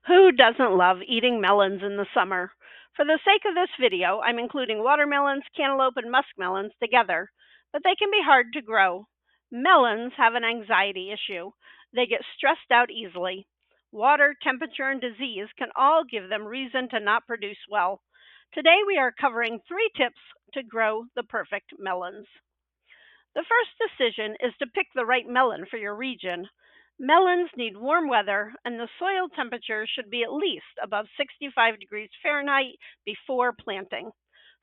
Who doesn't love eating melons in the summer? For the sake of this video, I'm including watermelons, cantaloupe, and muskmelons together, but they can be hard to grow. Melons have an anxiety issue. They get stressed out easily. Water, temperature, and disease can all give them reason to not produce well. Today we are covering 3 tips to grow the perfect melons. The first decision is to pick the right melon for your region. Melons need warm weather, and the soil temperature should be at least above 65 degrees Fahrenheit before planting.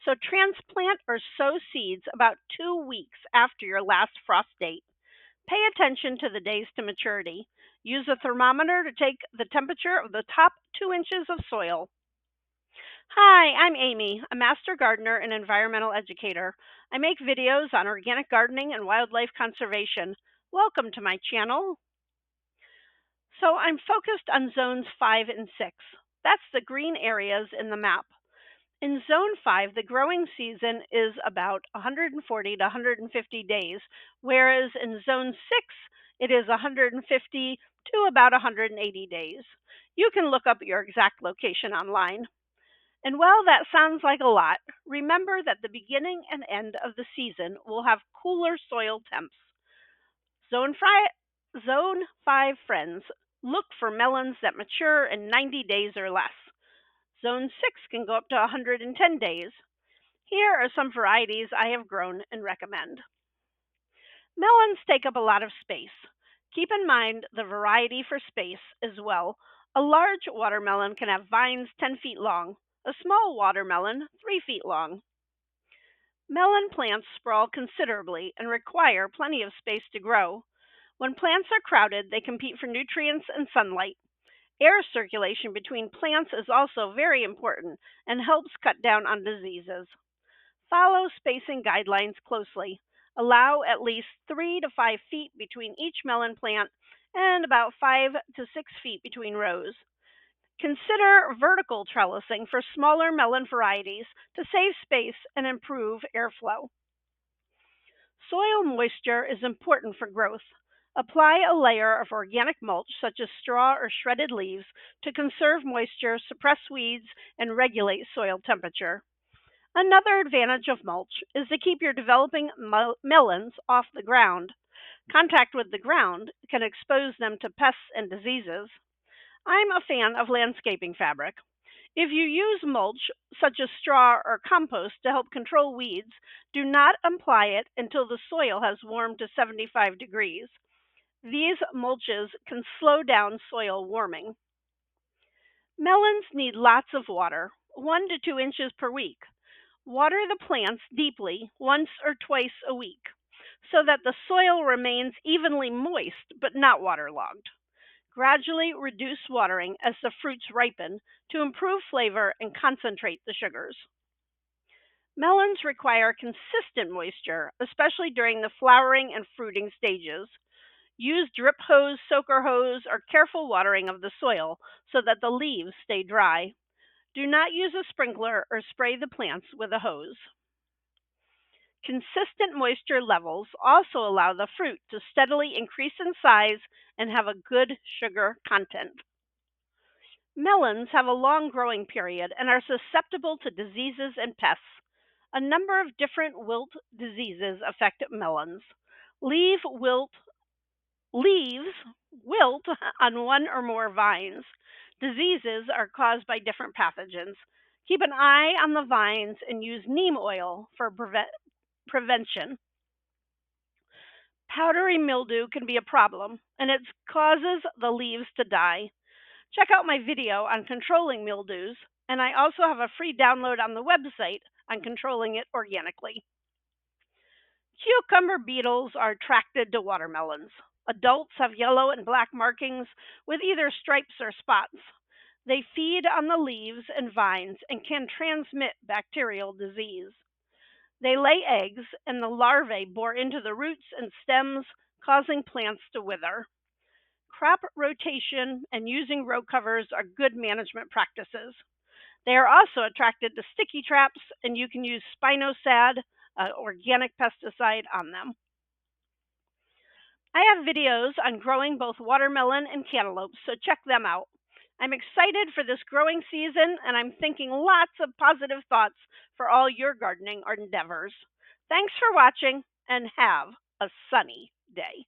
So transplant or sow seeds about 2 weeks after your last frost date. Pay attention to the days to maturity. Use a thermometer to take the temperature of the top 2 inches of soil. Hi, I'm Amy, a master gardener and environmental educator. I make videos on organic gardening and wildlife conservation. Welcome to my channel. So I'm focused on zones 5 and 6. That's the green areas in the map. In zone 5, the growing season is about 140 to 150 days, whereas in zone 6, it is 150 to about 180 days. You can look up your exact location online. And while that sounds like a lot, remember that the beginning and end of the season will have cooler soil temps. Zone 5 friends, look for melons that mature in 90 days or less. Zone 6 can go up to 110 days. Here are some varieties I have grown and recommend. Melons take up a lot of space. Keep in mind the variety for space as well. A large watermelon can have vines 10 feet long. A small watermelon, 3 feet long. Melon plants sprawl considerably and require plenty of space to grow. When plants are crowded, they compete for nutrients and sunlight. Air circulation between plants is also very important and helps cut down on diseases. Follow spacing guidelines closely. Allow at least 3 to 5 feet between each melon plant and about 5 to 6 feet between rows. Consider vertical trellising for smaller melon varieties to save space and improve airflow. Soil moisture is important for growth. Apply a layer of organic mulch, such as straw or shredded leaves, to conserve moisture, suppress weeds, and regulate soil temperature. Another advantage of mulch is to keep your developing melons off the ground. Contact with the ground can expose them to pests and diseases. I'm a fan of landscaping fabric. If you use mulch, such as straw or compost, to help control weeds, do not apply it until the soil has warmed to 75 degrees. These mulches can slow down soil warming. Melons need lots of water, 1 to 2 inches per week. Water the plants deeply once or twice a week so that the soil remains evenly moist but not waterlogged. Gradually reduce watering as the fruits ripen to improve flavor and concentrate the sugars. Melons require consistent moisture, especially during the flowering and fruiting stages. Use drip hose, soaker hose, or careful watering of the soil so that the leaves stay dry. Do not use a sprinkler or spray the plants with a hose. Consistent moisture levels also allow the fruit to steadily increase in size and have a good sugar content. Melons have a long growing period and are susceptible to diseases and pests. A number of different wilt diseases affect melons. Leaves wilt on 1 or more vines. Diseases are caused by different pathogens. Keep an eye on the vines and use neem oil for prevention. Powdery mildew can be a problem, and it causes the leaves to die. Check out my video on controlling mildews, and I also have a free download on the website on controlling it organically. Cucumber beetles are attracted to watermelons. Adults have yellow and black markings with either stripes or spots. They feed on the leaves and vines and can transmit bacterial disease. They lay eggs, and the larvae bore into the roots and stems, causing plants to wither. Crop rotation and using row covers are good management practices. They are also attracted to sticky traps, and you can use spinosad, an organic pesticide, on them. I have videos on growing both watermelon and cantaloupe, so check them out. I'm excited for this growing season, and I'm thinking lots of positive thoughts for all your gardening endeavors. Thanks for watching, and have a sunny day.